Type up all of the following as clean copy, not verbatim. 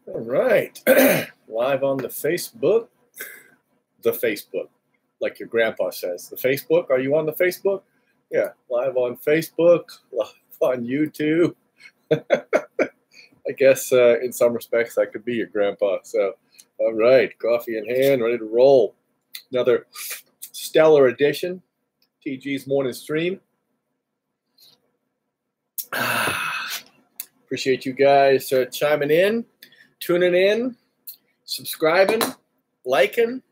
All right. Live on the Facebook. The Facebook, like your grandpa says. The Facebook. Are you on the Facebook? Yeah. Live on Facebook. Live on YouTube. I guess in some respects I could be your grandpa. So, all right. Coffee in hand, ready to roll. Another stellar edition. TG's morning stream. Appreciate you guys chiming in, tuning in, subscribing, liking,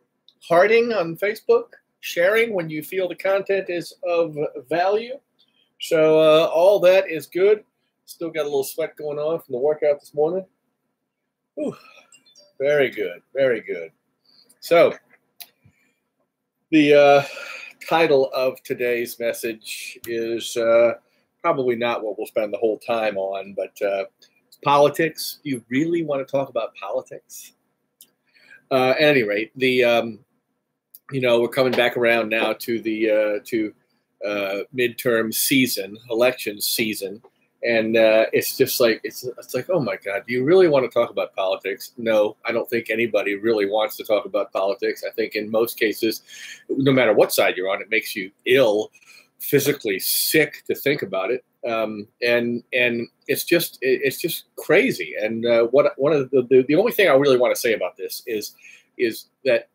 hearting on Facebook, sharing when you feel the content is of value. So all that is good. Still got a little sweat going on from the workout this morning. Whew. Very good, very good. So the title of today's message is probably not what we'll spend the whole time on, but politics. Do you really want to talk about politics? At any rate, the we're coming back around now to the midterm season, election season, and it's just like it's like, oh my God, do you really want to talk about politics? No, I don't think anybody really wants to talk about politics. I think in most cases, no matter what side you're on, it makes you ill, physically sick to think about it, and it's just crazy. And one of the only thing I really want to say about this is that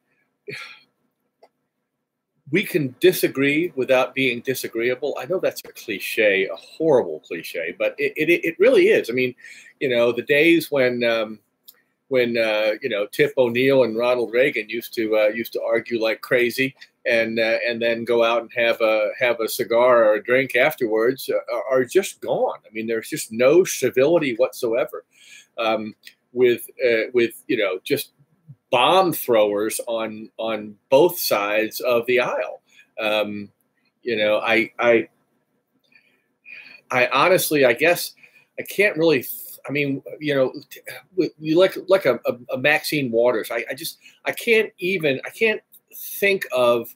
we can disagree without being disagreeable. I know that's a cliche, a horrible cliche, but it really is. I mean, the days when Tip O'Neill and Ronald Reagan used to argue like crazy, and then go out and have a cigar or a drink afterwards are just gone. I mean, there's just no civility whatsoever, with just bomb throwers on both sides of the aisle. I honestly, I guess I can't really. I mean, you like a Maxine Waters. I can't think of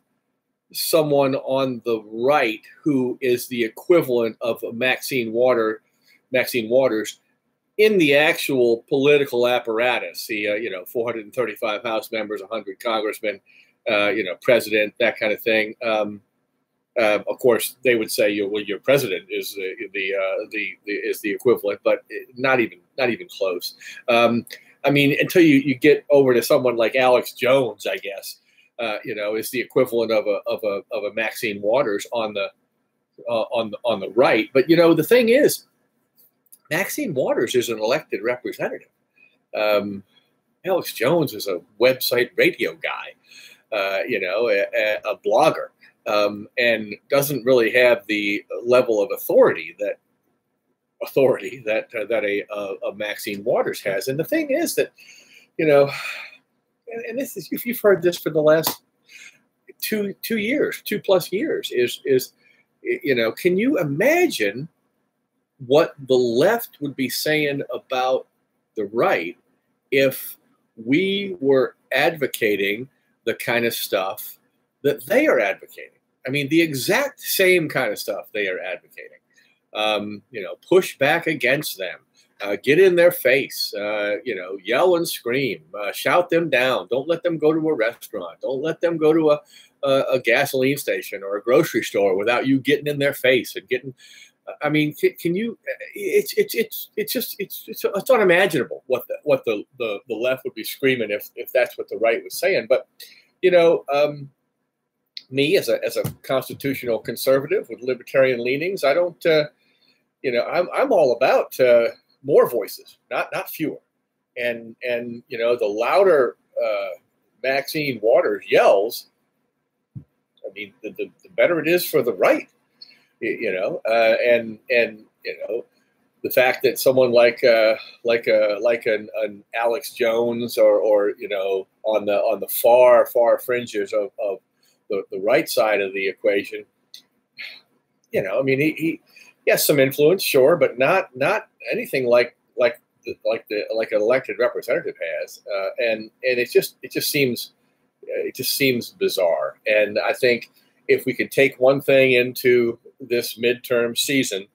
someone on the right who is the equivalent of a Maxine Waters in the actual political apparatus. The 435 House members, 100 congressmen, president, that kind of thing. Of course, they would say, your president is the equivalent, but not even close. I mean, until you get over to someone like Alex Jones, I guess, is the equivalent of a Maxine Waters on the right. But the thing is, Maxine Waters is an elected representative. Alex Jones is a website radio guy, a blogger. And doesn't really have the level of authority that a Maxine Waters has. And the thing is that, and this is, if you've heard this for the last 2 years, 2+ years, is can you imagine what the left would be saying about the right if we were advocating the kind of stuff that they are advocating? I mean, the exact same kind of stuff they are advocating. Push back against them, get in their face, yell and scream, shout them down. Don't let them go to a restaurant. Don't let them go to a gasoline station or a grocery store without you getting in their face and getting. I mean, can you? It's unimaginable what the left would be screaming if that's what the right was saying. But me as a constitutional conservative with libertarian leanings, I don't. I'm all about more voices, not fewer. And the louder Maxine Waters yells, I mean, the better it is for the right. And the fact that someone like an Alex Jones or on the far fringes of the right side of the equation, I mean, he has some influence, sure, but not anything like an elected representative has, and it just seems bizarre. And I think if we could take one thing into this midterm season,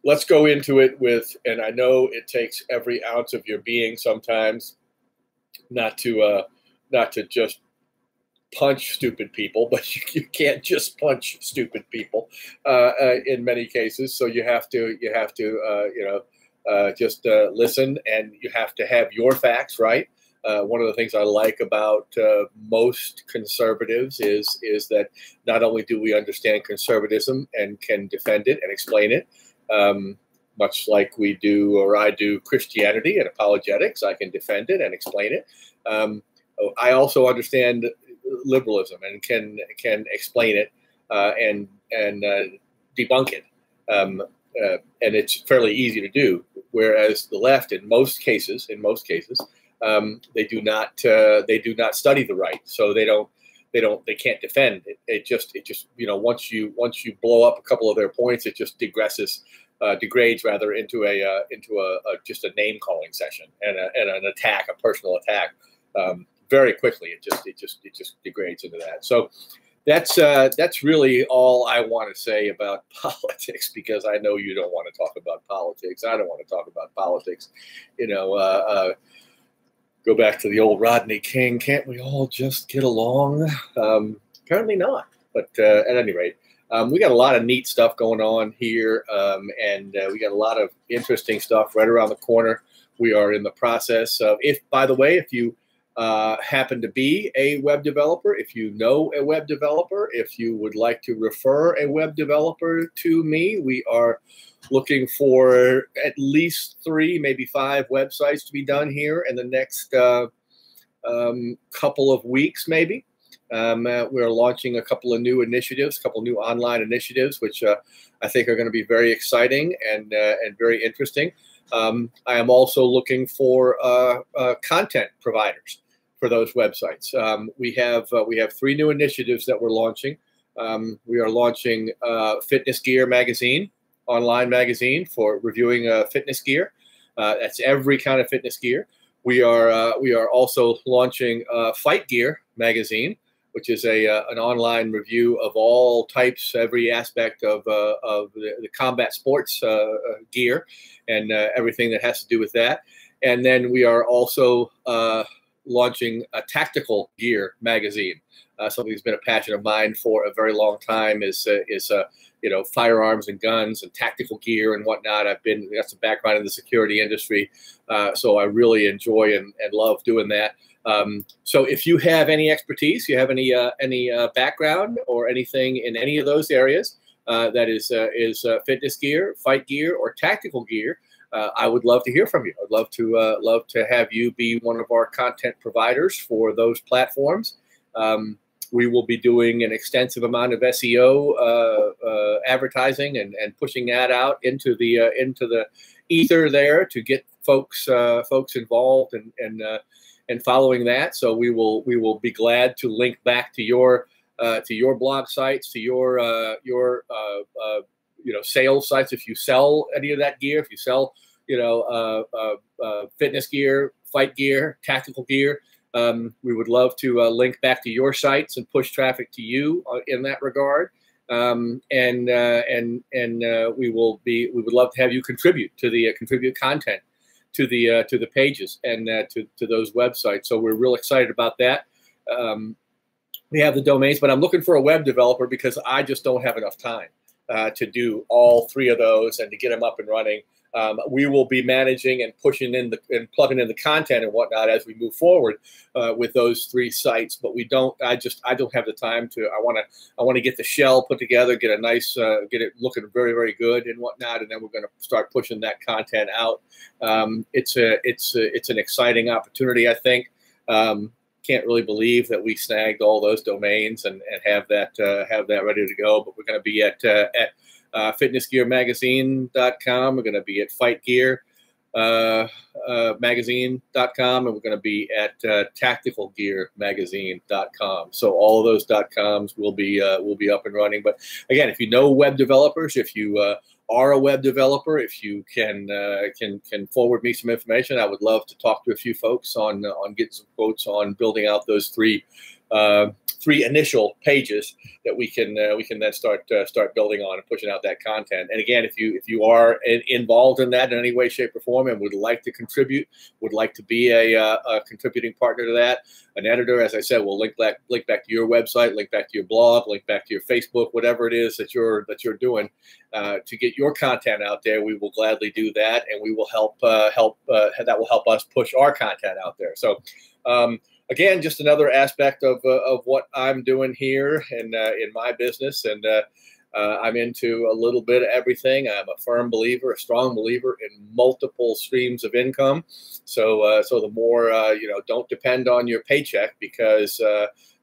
let's go into it with, and I know it takes every ounce of your being sometimes not to just punch stupid people, but you can't just punch stupid people in many cases. So you have to just listen, and you have to have your facts right. One of the things I like about most conservatives is that not only do we understand conservatism and can defend it and explain it, much like we do, or I do, Christianity and apologetics. I can defend it and explain it. I also understand liberalism and can explain it and debunk it, and it's fairly easy to do. Whereas the left, in most cases, they do not study the right, so they can't defend it. It just once you blow up a couple of their points, it just degrades rather into a just a name calling session and an attack, a personal attack. Very quickly, it just degrades into that. So that's really all I want to say about politics, because I know you don't want to talk about politics. I don't want to talk about politics. Go back to the old Rodney King. Can't we all just get along? Apparently not. But at any rate, we got a lot of neat stuff going on here, and we got a lot of interesting stuff right around the corner. We are in the process of, by the way, if you happen to be a web developer, if you know a web developer, if you would like to refer a web developer to me, we are looking for at least 3, maybe 5 websites to be done here in the next couple of weeks, maybe. We're launching a couple of new initiatives, a couple of new online initiatives, which I think are going to be very exciting and very interesting. I am also looking for content providers for those websites. We have 3 new initiatives that we're launching. We are launching Fitness Gear magazine, online magazine for reviewing fitness gear. That's every kind of fitness gear. We are also launching Fight Gear magazine, which is an online review of all types, every aspect of the combat sports gear and everything that has to do with that. And then we are also launching a Tactical Gear magazine. Something that's been a passion of mine for a very long time is firearms and guns and tactical gear and whatnot. Got some background in the security industry, so I really enjoy and love doing that. So if you have any expertise, you have any background or anything in any of those areas, that is fitness gear, fight gear, or tactical gear, I would love to hear from you. I'd love to have you be one of our content providers for those platforms. We will be doing an extensive amount of SEO advertising and pushing that out into the ether there to get folks involved and following that. So we will be glad to link back to your blog sites, to your sales sites. If you sell any of that gear, if you sell fitness gear, fight gear, tactical gear, we would love to link back to your sites and push traffic to you in that regard. We would love to have you contribute content to the pages and to those websites. So we're real excited about that. We have the domains, but I'm looking for a web developer because I just don't have enough time to do all 3 of those and to get them up and running. We will be managing and pushing in and plugging in the content and whatnot as we move forward with those 3 sites. But I don't have the time to. I want to get the shell put together, get a nice, get it looking very, very good and whatnot, and then we're going to start pushing that content out. It's an exciting opportunity, I think. Can't really believe that we snagged all those domains and have that ready to go. But we're going to be at fitnessgearmagazine.com. We're going to be at fightgearmagazine.com, and we're going to be at tacticalgearmagazine.com. So all of those .coms will be up and running. But again, if you know web developers, if you are a web developer, if you can forward me some information, I would love to talk to a few folks on getting some quotes on building out those 3 three initial pages that we can then start building on and pushing out that content. And again, if you are involved in that in any way, shape, or form, and would like to contribute, would like to be a contributing partner to that, an editor, as I said, will link back to your website, link back to your blog, link back to your Facebook, whatever it is that you're doing to get your content out there. We will gladly do that, and we will help that will help us push our content out there. So. Again, just another aspect of what I'm doing here in my business, and I'm into a little bit of everything. I'm a firm believer, a strong believer in multiple streams of income. So the more don't depend on your paycheck, because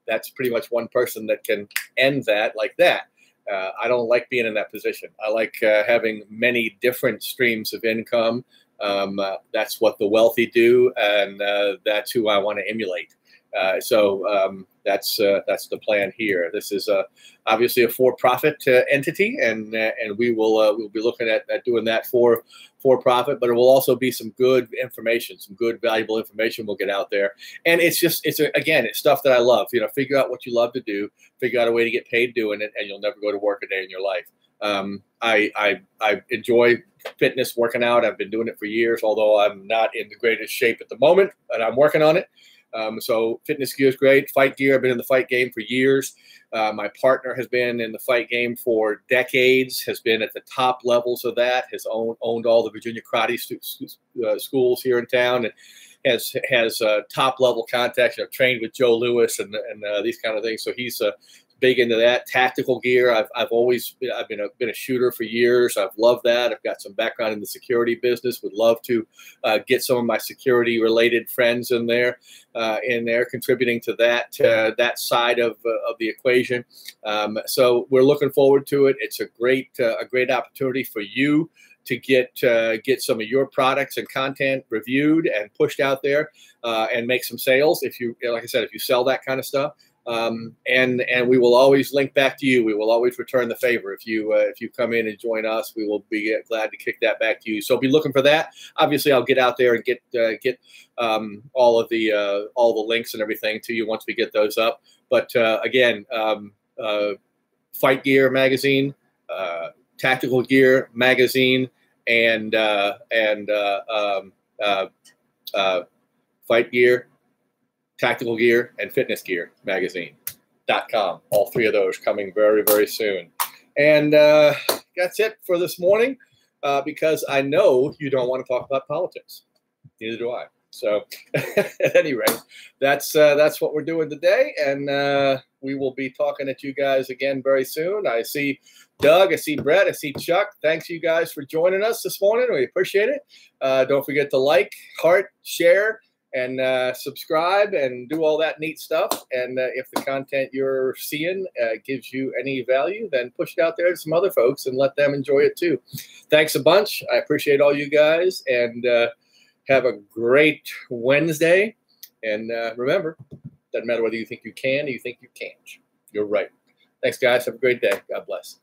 that's pretty much one person that can end that like that. I don't like being in that position. I like having many different streams of income. That's what the wealthy do, and that's who I want to emulate. So that's the plan here. This is obviously a for-profit entity, and we'll be looking at doing that for profit. But it will also be some good information, some good valuable information we'll get out there. And it's stuff that I love. Figure out what you love to do, figure out a way to get paid doing it, and you'll never go to work a day in your life. I enjoy fitness, working out. I've been doing it for years, although I'm not in the greatest shape at the moment, and I'm working on it. So fitness gear is great. Fight gear, I've been in the fight game for years. My partner has been in the fight game for decades, has been at the top levels of that, has owned all the Virginia karate schools here in town, and has top level contacts. Trained with Joe Lewis and these kind of things. So he's big into that. Tactical gear, I've been a shooter for years. I've loved that. I've got some background in the security business. Would love to get some of my security related friends in there contributing to that side of the equation. So we're looking forward to it. It's a great opportunity for you to get some of your products and content reviewed and pushed out there and make some sales. If you, like I said, if you sell that kind of stuff. And we will always link back to you. We will always return the favor. If you come in and join us, we will be glad to kick that back to you. So be looking for that. Obviously, I'll get out there and get all the links and everything to you once we get those up. But again, Fight Gear magazine, Tactical Gear magazine, and Fight Gear, Tactical Gear, and Fitness Gear magazine.com. All three of those coming very, very soon. And that's it for this morning, because I know you don't want to talk about politics. Neither do I. So at any rate, that's what we're doing today. And we will be talking at you guys again very soon. I see Doug, I see Brett, I see Chuck. Thanks you guys for joining us this morning. We appreciate it. Don't forget to like, heart, share, and subscribe and do all that neat stuff. And if the content you're seeing gives you any value, then push it out there to some other folks and let them enjoy it too. Thanks a bunch. I appreciate all you guys, and have a great Wednesday. And remember, doesn't matter whether you think you can or you think you can't. You're right. Thanks, guys. Have a great day. God bless.